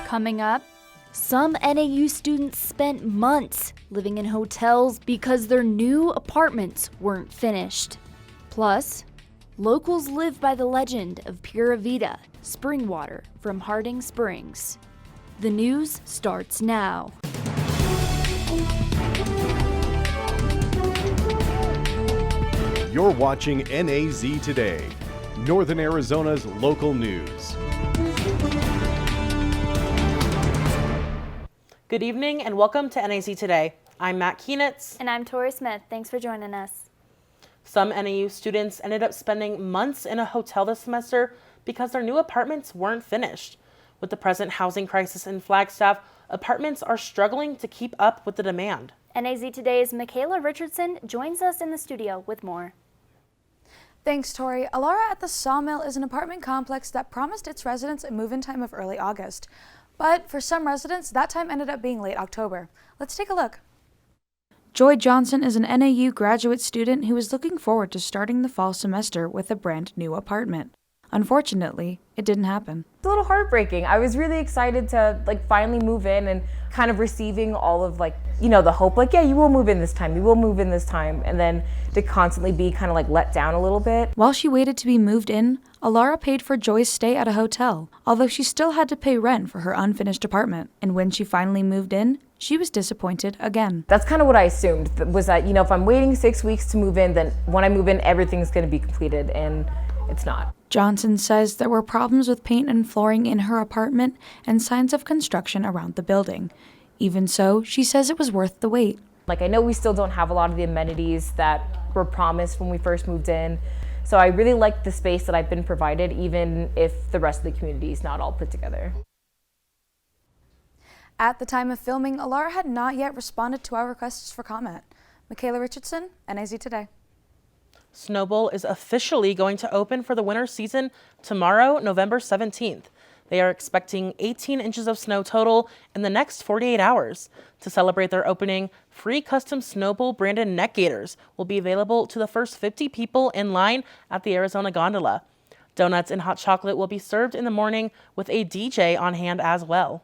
Coming up, some NAU students spent months living in hotels because their new apartments weren't finished. Plus, locals live by the legend of Pura Vida, spring water from Harding Springs. The news starts now. You're watching NAZ Today, Northern Arizona's local news. Good evening and welcome to NAZ Today. I'm Matt Keenitz. And I'm Tori Smith. Thanks for joining us. Some NAU students ended up spending months in a hotel this semester because their new apartments weren't finished. With the present housing crisis in Flagstaff, apartments are struggling to keep up with the demand. NAZ Today's Michaela Richardson joins us in the studio with more. Thanks, Tori. Alara at the Sawmill is an apartment complex that promised its residents a move-in time of early August. But for some residents, that time ended up being late October. Let's take a look. Joy Johnson is an NAU graduate student who is looking forward to starting the fall semester with a brand new apartment. Unfortunately, it didn't happen. It's a little heartbreaking. I was really excited to finally move in and kind of receiving all of the hope, yeah, you will move in this time, you will move in this time, and then to constantly be kind of let down a little bit. While she waited to be moved in, Alara paid for Joy's stay at a hotel, although she still had to pay rent for her unfinished apartment. And when she finally moved in, she was disappointed again. That's kind of what I assumed, was that, if I'm waiting 6 weeks to move in, then when I move in, everything's going to be completed, and it's not. Johnson says there were problems with paint and flooring in her apartment and signs of construction around the building. Even so, she says it was worth the wait. I know we still don't have a lot of the amenities that were promised when we first moved in. So I really like the space that I've been provided, even if the rest of the community is not all put together. At the time of filming, Alara had not yet responded to our requests for comment. Michaela Richardson, NAZ Today. Snowbowl is officially going to open for the winter season tomorrow, November 17th. They are expecting 18 inches of snow total in the next 48 hours. To celebrate their opening, free custom Snowbowl branded neck gaiters will be available to the first 50 people in line at the Arizona Gondola. Donuts and hot chocolate will be served in the morning with a DJ on hand as well.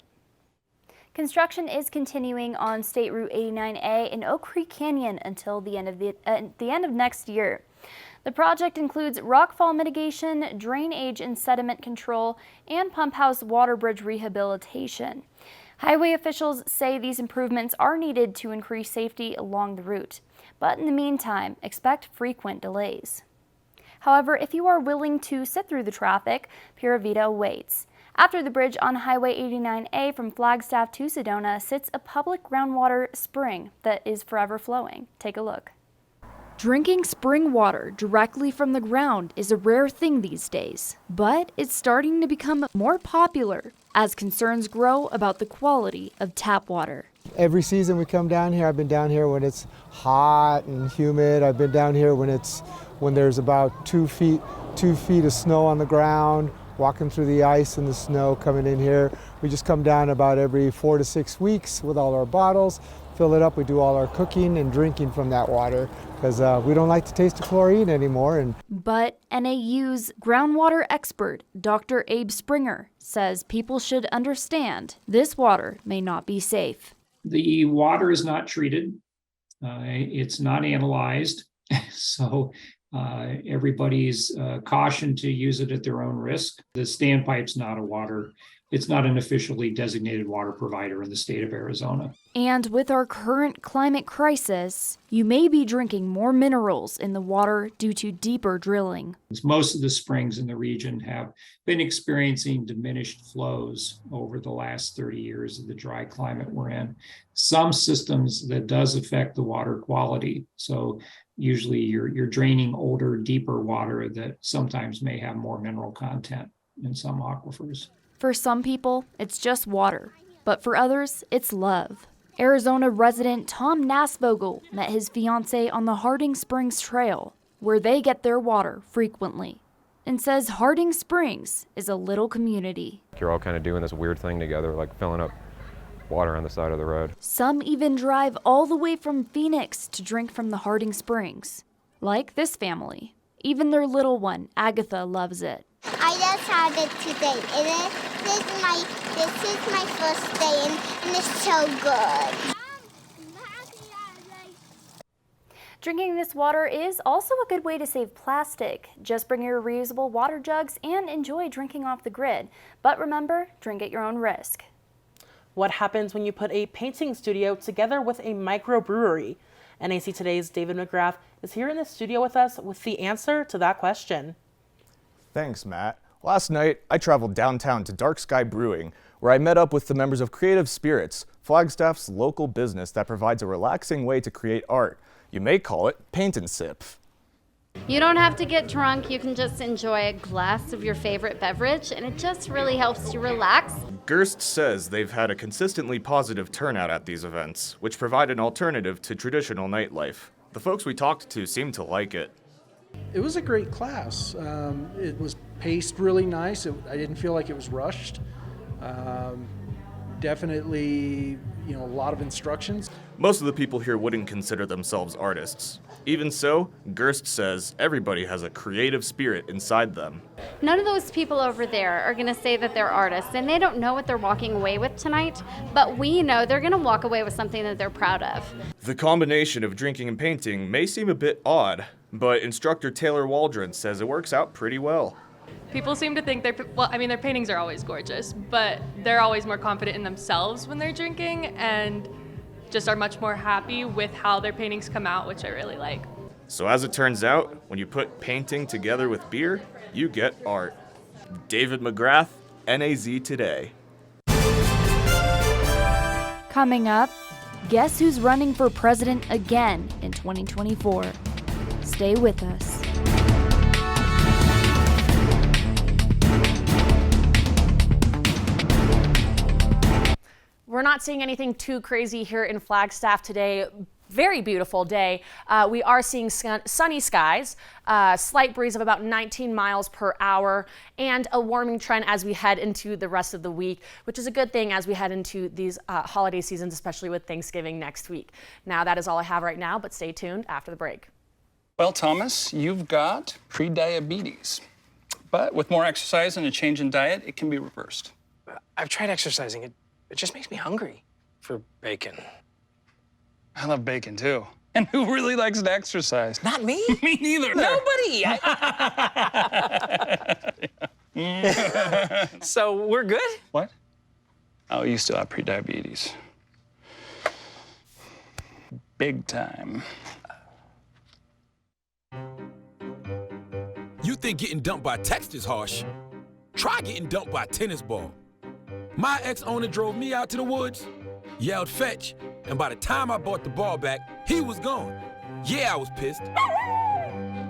Construction is continuing on State Route 89A in Oak Creek Canyon until the end of next year. The project includes rockfall mitigation, drainage and sediment control, and pump house water bridge rehabilitation. Highway officials say these improvements are needed to increase safety along the route, but in the meantime, expect frequent delays. However, if you are willing to sit through the traffic, Pura Vida waits. After the bridge on Highway 89A from Flagstaff to Sedona sits a public groundwater spring that is forever flowing. Take a look. Drinking spring water directly from the ground is a rare thing these days, but it's starting to become more popular as concerns grow about the quality of tap water. Every season we come down here. I've been down here when it's hot and humid. I've been down here when there's about 2 feet of snow on the ground, walking through the ice and the snow coming in here. We just come down about every 4 to 6 weeks with all our bottles, fill it up. We do all our cooking and drinking from that water because we don't like to taste the chlorine anymore. But NAU's groundwater expert, Dr. Abe Springer, says people should understand this water may not be safe. The water is not treated. It's not analyzed. So everybody's cautioned to use it at their own risk. The standpipe's not it's not an officially designated water provider in the state of Arizona. And with our current climate crisis, you may be drinking more minerals in the water due to deeper drilling. Most of the springs in the region have been experiencing diminished flows over the last 30 years of the dry climate we're in. Some systems that does affect the water quality. So usually you're draining older, deeper water that sometimes may have more mineral content in some aquifers. For some people, it's just water, but for others, it's love. Arizona resident Tom Nasvogel met his fiancée on the Harding Springs Trail, where they get their water frequently, and says Harding Springs is a little community. You're all kind of doing this weird thing together, like filling up water on the side of the road. Some even drive all the way from Phoenix to drink from the Harding Springs, like this family. Even their little one, Agatha, loves it. I just excited today. This is my first day, and it's so good. Drinking this water is also a good way to save plastic. Just bring your reusable water jugs and enjoy drinking off the grid. But remember, drink at your own risk. What happens when you put a painting studio together with a microbrewery? NAZ Today's David McGrath is here in the studio with us with the answer to that question. Thanks, Matt. Last night, I traveled downtown to Dark Sky Brewing, where I met up with the members of Creative Spirits, Flagstaff's local business that provides a relaxing way to create art. You may call it paint and sip. You don't have to get drunk, you can just enjoy a glass of your favorite beverage, and it just really helps you relax. Gerst says they've had a consistently positive turnout at these events, which provide an alternative to traditional nightlife. The folks we talked to seemed to like it. It was a great class. It was paced really nice. I didn't feel like it was rushed. Definitely, a lot of instructions. Most of the people here wouldn't consider themselves artists. Even so, Gerst says everybody has a creative spirit inside them. None of those people over there are going to say that they're artists, and they don't know what they're walking away with tonight, but we know they're going to walk away with something that they're proud of. The combination of drinking and painting may seem a bit odd, but instructor Taylor Waldron says it works out pretty well. People seem to think their paintings are always gorgeous, but they're always more confident in themselves when they're drinking and just are much more happy with how their paintings come out, which I really like. So as it turns out, when you put painting together with beer, you get art. David McGrath, NAZ Today. Coming up, guess who's running for president again in 2024? Stay with us. We're not seeing anything too crazy here in Flagstaff today. Very beautiful day. We are seeing sunny skies, slight breeze of about 19 miles per hour, and a warming trend as we head into the rest of the week, which is a good thing as we head into these holiday seasons, especially with Thanksgiving next week. Now, that is all I have right now, but stay tuned after the break. Well, Thomas, you've got pre-diabetes, but with more exercise and a change in diet, it can be reversed. I've tried exercising. It just makes me hungry for bacon. I love bacon, too. And who really likes to exercise? Not me. Me neither. Nobody. So we're good? What? Oh, you still have pre-diabetes. Big time. You think getting dumped by text is harsh? Try getting dumped by a tennis ball. My ex-owner drove me out to the woods, yelled fetch, and by the time I brought the ball back, he was gone. Yeah, I was pissed.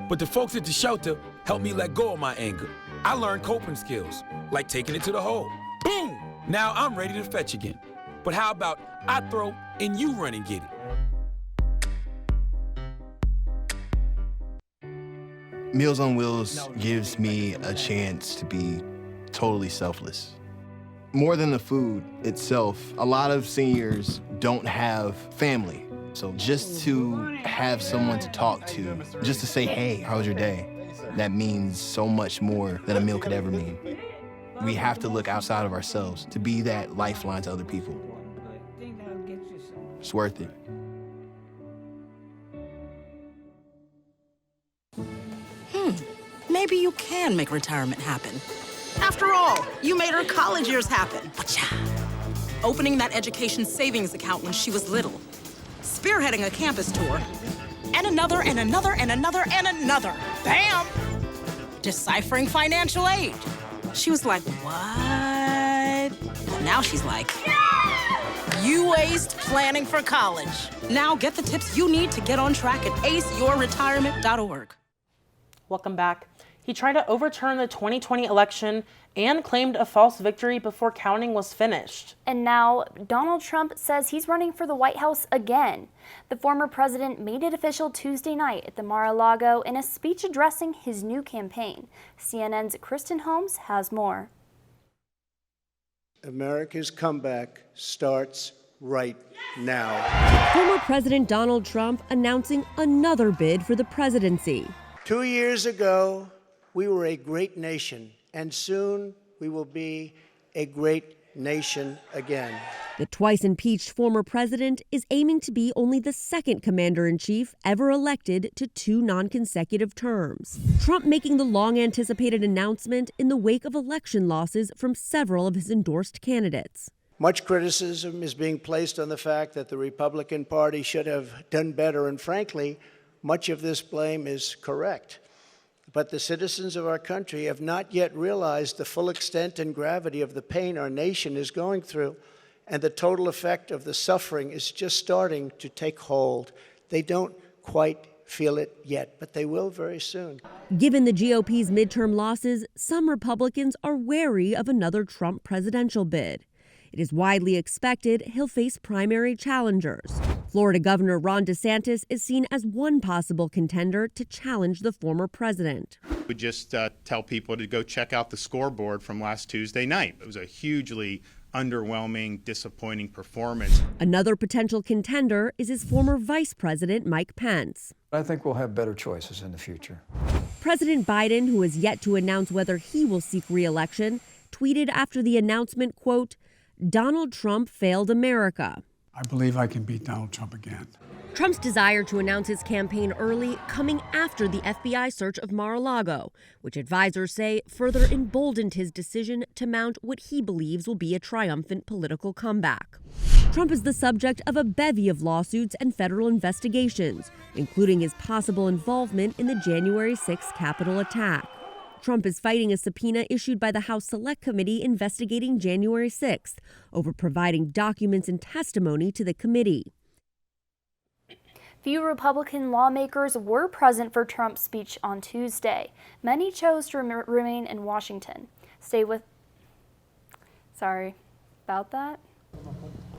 But the folks at the shelter helped me let go of my anger. I learned coping skills, like taking it to the hole. Boom! Now I'm ready to fetch again. But how about I throw and you run and get it? Meals on Wheels gives me a chance to be totally selfless. More than the food itself, a lot of seniors don't have family. So just to have someone to talk to, just to say, hey, how was your day? That means so much more than a meal could ever mean. We have to look outside of ourselves to be that lifeline to other people. It's worth it. Maybe you can make retirement happen. After all, you made her college years happen. Opening that education savings account when she was little. Spearheading a campus tour. And another, and another, and another, and another. Bam! Deciphering financial aid. She was like, what? But now she's like, you aced planning for college. Now get the tips you need to get on track at aceyourretirement.org. Welcome back. He tried to overturn the 2020 election and claimed a false victory before counting was finished. And now Donald Trump says he's running for the White House again. The former president made it official Tuesday night at the Mar-a-Lago in a speech addressing his new campaign. CNN's Kristen Holmes has more. America's comeback starts right now. Former President Donald Trump announcing another bid for the presidency. 2 years ago, we were a great nation and soon we will be a great nation again. The twice impeached former president is aiming to be only the second commander-in-chief ever elected to 2 non-consecutive terms. Trump making the long-anticipated announcement in the wake of election losses from several of his endorsed candidates. Much criticism is being placed on the fact that the Republican Party should have done better, and frankly, much of this blame is correct. But the citizens of our country have not yet realized the full extent and gravity of the pain our nation is going through, and the total effect of the suffering is just starting to take hold. They don't quite feel it yet, but they will very soon. Given the GOP's midterm losses, some Republicans are wary of another Trump presidential bid. It is widely expected he'll face primary challengers. Florida Governor Ron DeSantis is seen as one possible contender to challenge the former president. We just tell people to go check out the scoreboard from last Tuesday night. It was a hugely underwhelming, disappointing performance. Another potential contender is his former vice president, Mike Pence. I think we'll have better choices in the future. President Biden, who has yet to announce whether he will seek re-election, tweeted after the announcement, quote, "Donald Trump failed America." I believe I can beat Donald Trump again. Trump's desire to announce his campaign early coming after the FBI search of Mar-a-Lago, which advisors say further emboldened his decision to mount what he believes will be a triumphant political comeback. Trump is the subject of a bevy of lawsuits and federal investigations, including his possible involvement in the January 6th Capitol attack. Trump is fighting a subpoena issued by the House Select Committee investigating January 6th over providing documents and testimony to the committee. Few Republican lawmakers were present for Trump's speech on Tuesday. Many chose to remain in Washington. Sorry about that.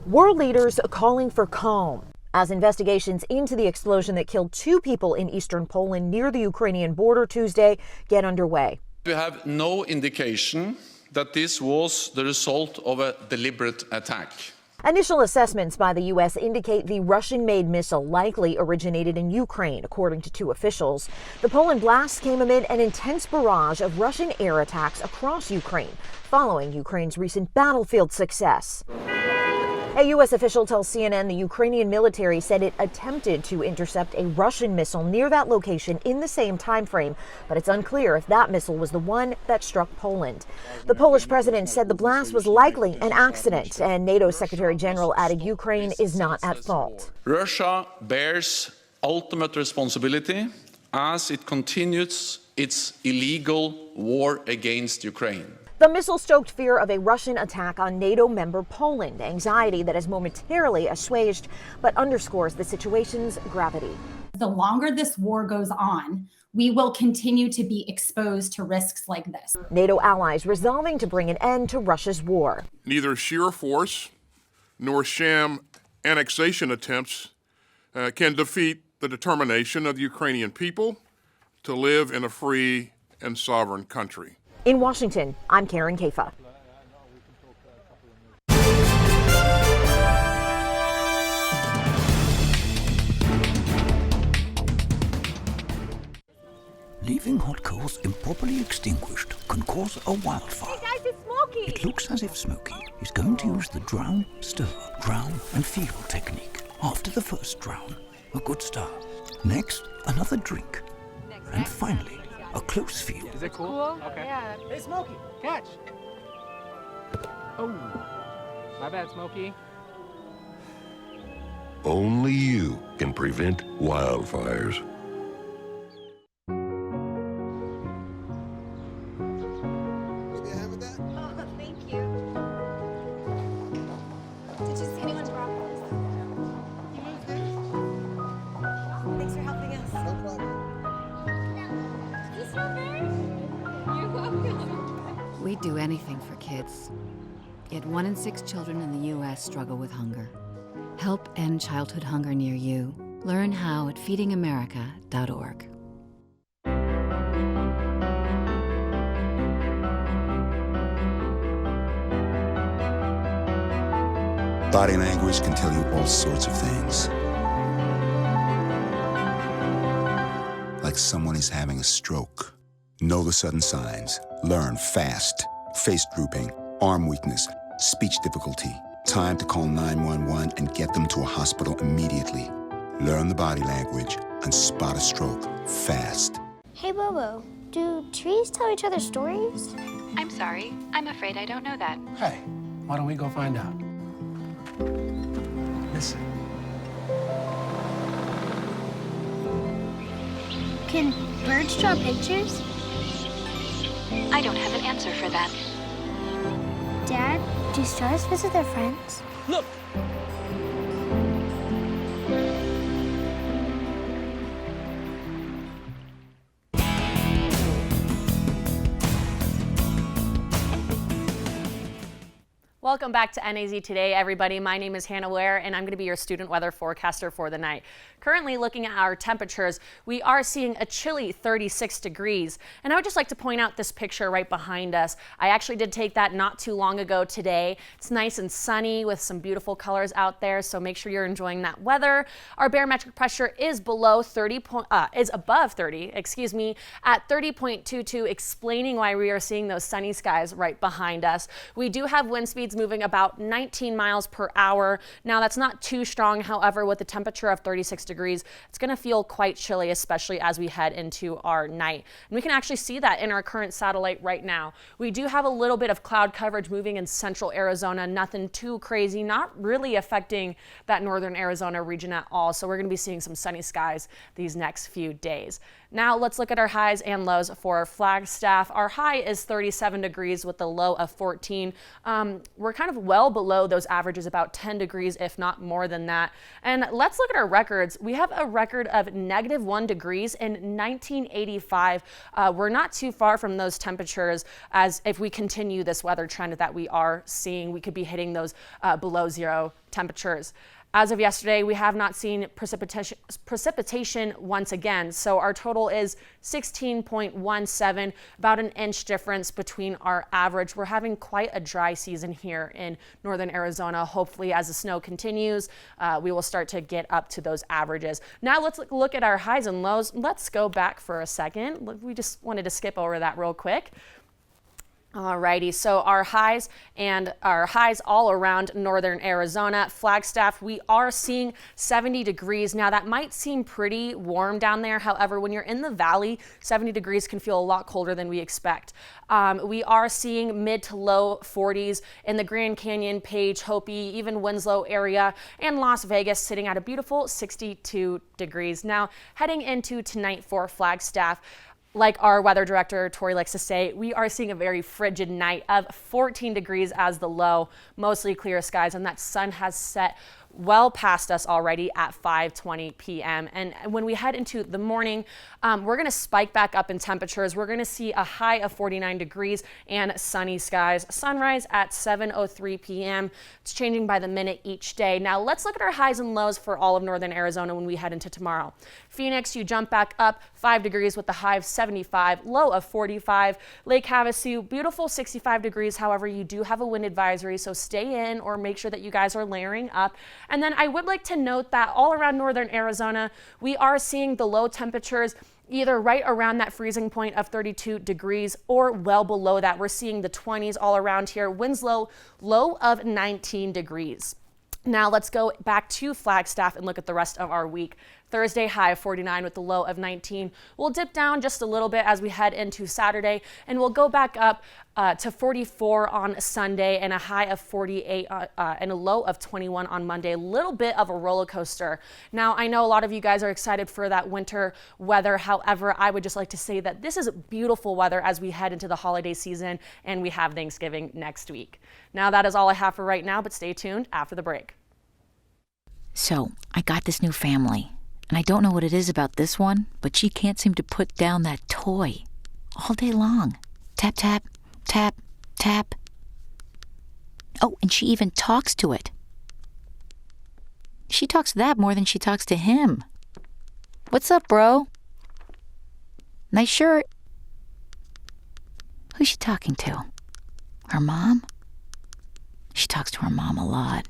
World leaders calling for calm as investigations into the explosion that killed 2 people in eastern Poland near the Ukrainian border Tuesday get underway. We have no indication that this was the result of a deliberate attack. Initial assessments by the U.S. indicate the Russian-made missile likely originated in Ukraine, according to 2 officials. The Poland blast came amid an intense barrage of Russian air attacks across Ukraine, following Ukraine's recent battlefield success. A U.S. official tells CNN the Ukrainian military said it attempted to intercept a Russian missile near that location in the same time frame, but it's unclear if that missile was the one that struck Poland. The Polish president said the blast was likely an accident, and NATO Secretary General added Ukraine is not at fault. Russia bears ultimate responsibility as it continues its illegal war against Ukraine. The missile stoked fear of a Russian attack on NATO member Poland, anxiety that has momentarily assuaged but underscores the situation's gravity. The longer this war goes on, we will continue to be exposed to risks like this. NATO allies resolving to bring an end to Russia's war. Neither sheer force nor sham annexation attempts can defeat the determination of the Ukrainian people to live in a free and sovereign country. In Washington, I'm Karen Kafa. Leaving hot coals improperly extinguished can cause a wildfire. Hey guys, it's Smokey! It looks as if Smokey is going to use the drown, stir, drown and feel technique. After the first drown, a good start. Next, another drink. And finally, a close feel. Is it cool? Okay. Yeah. Hey, Smokey, catch! Oh, my bad, Smokey. Only you can prevent wildfires. We'd do anything for kids. Yet 1 in 6 children in the U.S. struggle with hunger. Help end childhood hunger near you. Learn how at feedingamerica.org. Body language can tell you all sorts of things. Like someone is having a stroke. Know the sudden signs. Learn fast. Face drooping, arm weakness, speech difficulty. Time to call 911 and get them to a hospital immediately. Learn the body language and spot a stroke fast. Hey, Bobo, do trees tell each other stories? I'm sorry. I'm afraid I don't know that. Hey, why don't we go find out? Listen. Can birds draw pictures? I don't have an answer for that. Dad, do stars visit their friends? Look! Welcome back to NAZ Today, everybody. My name is Hannah Ware, and I'm going to be your student weather forecaster for the night. Currently, looking at our temperatures, we are seeing a chilly 36 degrees. And I would just like to point out this picture right behind us. I actually did take that not too long ago today. It's nice and sunny with some beautiful colors out there, so make sure you're enjoying that weather. Our barometric pressure is above 30, at 30.22, explaining why we are seeing those sunny skies right behind us. We do have wind speeds moving about 19 miles per hour. Now that's not too strong. However, with the temperature of 36 degrees, it's going to feel quite chilly, especially as we head into our night. And we can actually see that in our current satellite right now. We do have a little bit of cloud coverage moving in central Arizona, nothing too crazy, not really affecting that northern Arizona region at all. So we're going to be seeing some sunny skies these next few days. Now let's look at our highs and lows for Flagstaff. Our high is 37 degrees with a low of 14. We're kind of well below those averages, about 10 degrees, if not more than that. And let's look at our records. We have a record of -1 degrees in 1985. We're not too far from those temperatures, as if we continue this weather trend that we are seeing, we could be hitting those below zero temperatures. As of yesterday, we have not seen precipitation once again, so our total is 16.17, about an inch difference between our average. We're having quite a dry season here in northern Arizona. Hopefully, as the snow continues, we will start to get up to those averages. Now let's look at our highs and lows. Let's go back for a second. We just wanted to skip over that real quick. Alrighty, so our highs all around northern Arizona. Flagstaff, we are seeing 70 degrees. Now that might seem pretty warm down there. However, when you're in the valley, 70 degrees can feel a lot colder than we expect. We are seeing mid to low 40s in the Grand Canyon, Page, Hopi, even Winslow area, and Las Vegas sitting at a beautiful 62 degrees. Now heading into tonight for Flagstaff, like our weather director, Tori, likes to say, we are seeing a very frigid night of 14 degrees as the low, mostly clear skies, and that sun has set well past us already at 5:20 p.m. And when we head into the morning, we're going to spike back up in temperatures. We're going to see a high of 49 degrees and sunny skies. Sunrise at 7:03 p.m. It's changing by the minute each day. Now let's look at our highs and lows for all of northern Arizona when we head into tomorrow. Phoenix, you jump back up 5 degrees with the high of 75, low of 45. Lake Havasu, beautiful 65 degrees. However, you do have a wind advisory, so stay in or make sure that you guys are layering up. And then I would like to note that all around northern Arizona, we are seeing the low temperatures either right around that freezing point of 32 degrees or well below that. We're seeing the 20s all around here. Winslow, low of 19 degrees. Now let's go back to Flagstaff and look at the rest of our week. Thursday, high of 49 with the low of 19. We'll dip down just a little bit as we head into Saturday, and we'll go back up to 44 on Sunday and a high of 48 and a low of 21 on Monday. A little bit of a roller coaster. Now, I know a lot of you guys are excited for that winter weather. However, I would just like to say that this is beautiful weather as we head into the holiday season and we have Thanksgiving next week. Now, that is all I have for right now, but stay tuned after the break. So, I got this new family. And I don't know what it is about this one, but she can't seem to put down that toy all day long. Tap, tap, tap, tap. Oh, and she even talks to it. She talks to that more than she talks to him. What's up, bro? Nice shirt. Who's she talking to? Her mom? She talks to her mom a lot.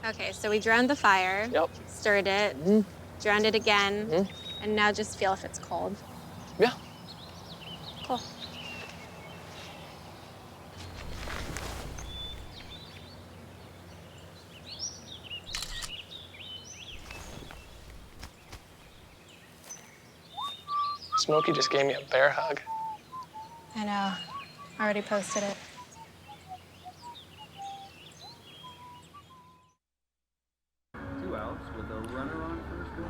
Okay, so we drowned the fire, stirred it, drowned it again, and now just feel if it's cold. Yeah. Smokey just gave me a bear hug. I know. I already posted it. Two outs with a runner on first base.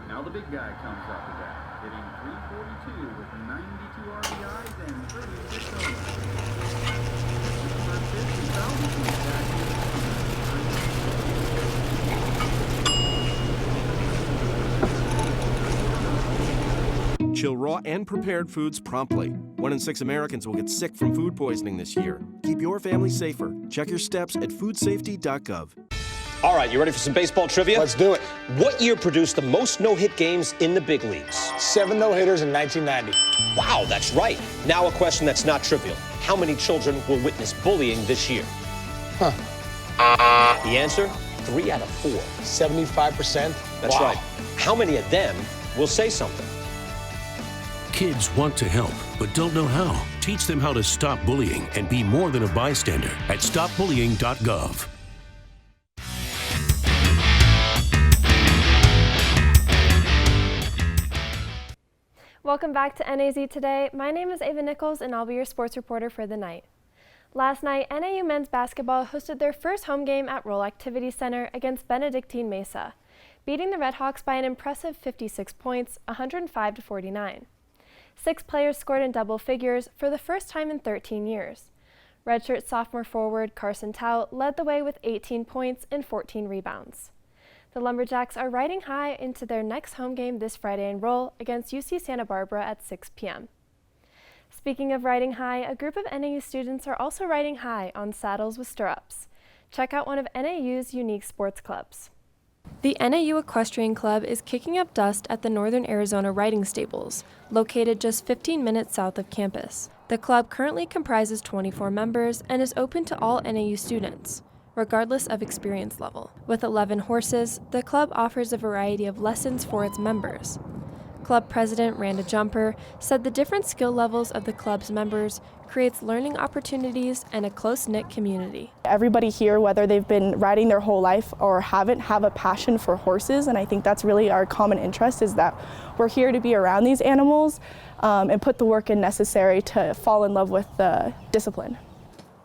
Now the big guy comes up to bat, hitting .342 with 92 RBIs and 36 homers. First pitch is fouled between Chill raw and prepared foods promptly. 1 in 6 Americans will get sick from food poisoning this year. Keep your family safer. Check your steps at foodsafety.gov. All right, you ready for some baseball trivia? Let's do it. What year produced the most no-hit games in the big leagues? 7 no-hitters in 1990. Wow, that's right. Now a question that's not trivial. How many children will witness bullying this year? Huh. The answer? 3 out of 4. 75%? That's Wow. right. How many of them will say something? Kids want to help, but don't know how. Teach them how to stop bullying and be more than a bystander at stopbullying.gov. Welcome back to NAZ Today. My name is Ava Nichols, and I'll be your sports reporter for the night. Last night, NAU men's basketball hosted their first home game at Roll Activity Center against Benedictine Mesa, beating the Redhawks by an impressive 56 points, 105-49. 6 players scored in double figures for the first time in 13 years. Redshirt sophomore forward Carson Tout led the way with 18 points and 14 rebounds. The Lumberjacks are riding high into their next home game this Friday in Roll against UC Santa Barbara at 6 p.m. Speaking of riding high, a group of NAU students are also riding high on saddles with stirrups. Check out one of NAU's unique sports clubs. The NAU Equestrian Club is kicking up dust at the Northern Arizona Riding Stables, located just 15 minutes south of campus. The club currently comprises 24 members and is open to all NAU students, regardless of experience level. With 11 horses, the club offers a variety of lessons for its members. Club President Randa Jumper said the different skill levels of the club's members creates learning opportunities and a close-knit community. Everybody here, whether they've been riding their whole life or haven't, have a passion for horses, and I think that's really our common interest, is that we're here to be around these animals and put the work in necessary to fall in love with the discipline.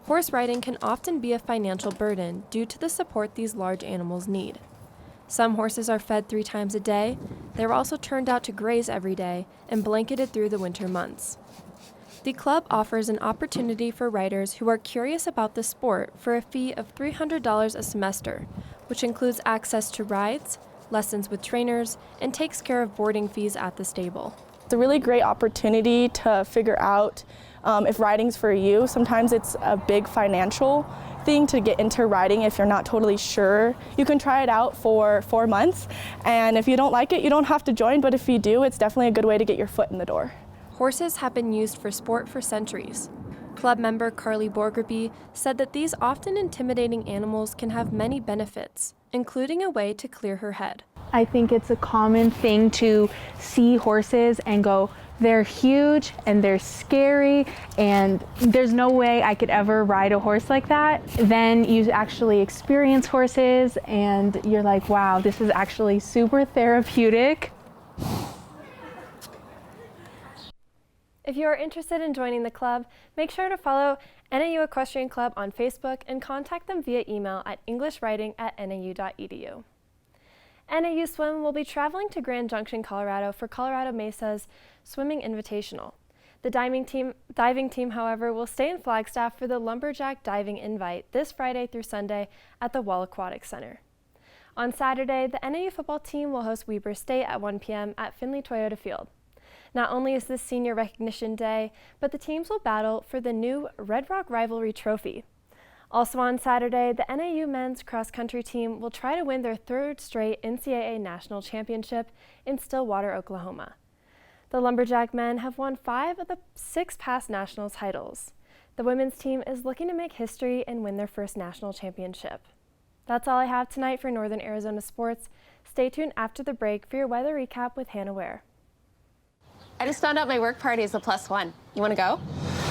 Horse riding can often be a financial burden due to the support these large animals need. Some horses are fed 3 times a day. They're also turned out to graze every day and blanketed through the winter months. The club offers an opportunity for riders who are curious about the sport for a fee of $300 a semester, which includes access to rides, lessons with trainers, and takes care of boarding fees at the stable. It's a really great opportunity to figure out if riding's for you. Sometimes it's a big financial thing to get into riding if you're not totally sure. You can try it out for 4 months, and if you don't like it, you don't have to join, but if you do, it's definitely a good way to get your foot in the door. Horses have been used for sport for centuries. Club member Carly Borgerby said that these often intimidating animals can have many benefits, including a way to clear her head. I think it's a common thing to see horses and go, they're huge and they're scary and there's no way I could ever ride a horse like that. Then you actually experience horses and you're like, wow, this is actually super therapeutic. If you are interested in joining the club, make sure to follow NAU Equestrian Club on Facebook and contact them via email at englishwriting@nau.edu. NAU Swim will be traveling to Grand Junction, Colorado for Colorado Mesa's Swimming Invitational. The diving team, however, will stay in Flagstaff for the Lumberjack Diving Invite this Friday through Sunday at the Wall Aquatic Center. On Saturday, the NAU football team will host Weber State at 1 p.m. at Findlay Toyota Field. Not only is this Senior Recognition Day, but the teams will battle for the new Red Rock Rivalry Trophy. Also on Saturday, the NAU men's cross-country team will try to win their 3rd straight NCAA National Championship in Stillwater, Oklahoma. The Lumberjack men have won 5 of the 6 past national titles. The women's team is looking to make history and win their first national championship. That's all I have tonight for Northern Arizona sports. Stay tuned after the break for your weather recap with Hannah Ware. I just found out my work party is a +1. You want to go?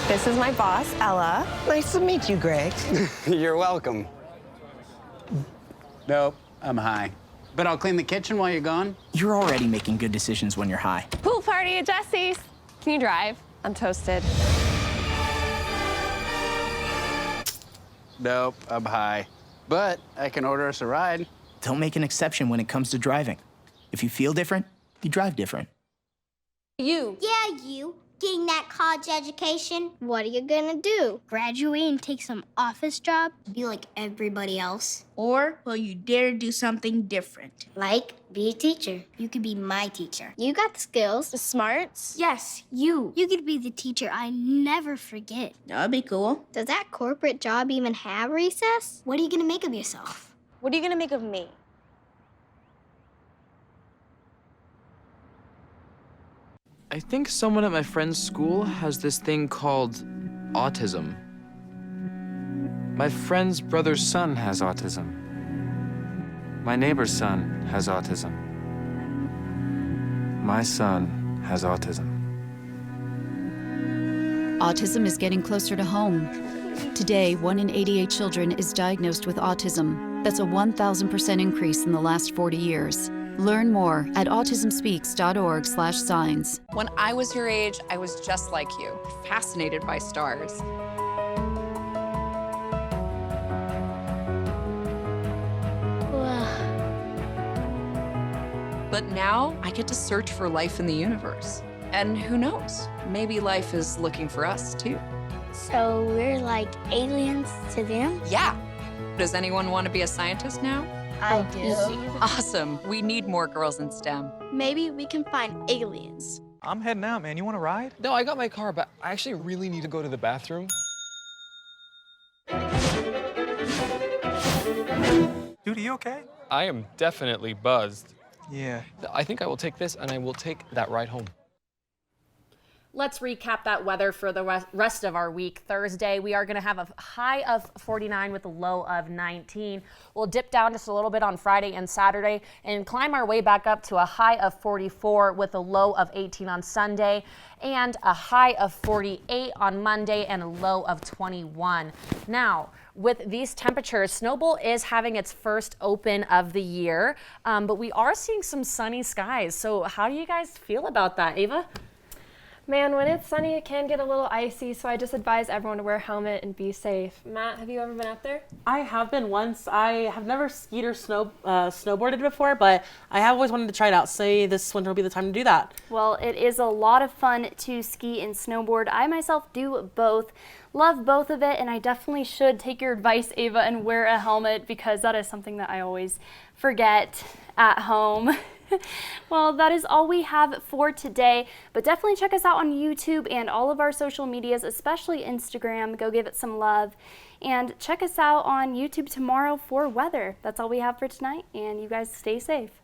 This is my boss, Ella. Nice to meet you, Greg. You're welcome. Nope, I'm high. but I'll clean the kitchen while you're gone. You're already making good decisions when you're high. Pool party at Jesse's. Can you drive? I'm toasted. Nope, I'm high. But I can order us a ride. Don't make an exception when it comes to driving. If you feel different, you drive different. You. Yeah, you. Getting that college education. What are you gonna do? Graduate and take some office job? Be like everybody else? Or will you dare do something different? Like be a teacher. You could be my teacher. You got the skills. The smarts? Yes, you. You could be the teacher I never forget. That'd be cool. Does that corporate job even have recess? What are you gonna make of yourself? What are you gonna make of me? I think someone at my friend's school has this thing called autism. My friend's brother's son has autism. My neighbor's son has autism. My son has autism. Autism is getting closer to home. Today, 1 in 88 children is diagnosed with autism. That's a 1,000% increase in the last 40 years. Learn more at autismspeaks.org/signs. When I was your age, I was just like you, fascinated by stars. But now I get to search for life in the universe. And who knows, maybe life is looking for us too. So we're like aliens to them? Yeah. Does anyone want to be a scientist now? I do. Awesome. We need more girls in STEM. Maybe we can find aliens. I'm heading out, man. You want to ride? No, I got my car, but I actually really need to go to the bathroom. Dude, are you okay? I am definitely buzzed. Yeah. I think I will take this, and I will take that ride home. Let's recap that weather for the rest of our week. Thursday, we are going to have a high of 49 with a low of 19. We'll dip down just a little bit on Friday and Saturday and climb our way back up to a high of 44 with a low of 18 on Sunday and a high of 48 on Monday and a low of 21. Now, with these temperatures, Snowbowl is having its first open of the year, but we are seeing some sunny skies. So how do you guys feel about that, Ava? Man, when it's sunny, it can get a little icy, so I just advise everyone to wear a helmet and be safe. Matt, have you ever been out there? I have been once. I have never skied or snowboarded before, but I have always wanted to try it out. Say this winter will be the time to do that. Well, it is a lot of fun to ski and snowboard. I myself do both. Love both of it, and I definitely should take your advice, Ava, and wear a helmet because that is something that I always forget at home. Well, that is all we have for today, but definitely check us out on YouTube and all of our social medias, especially Instagram. Go give it some love, and check us out on YouTube tomorrow for weather. That's all we have for tonight, and you guys stay safe.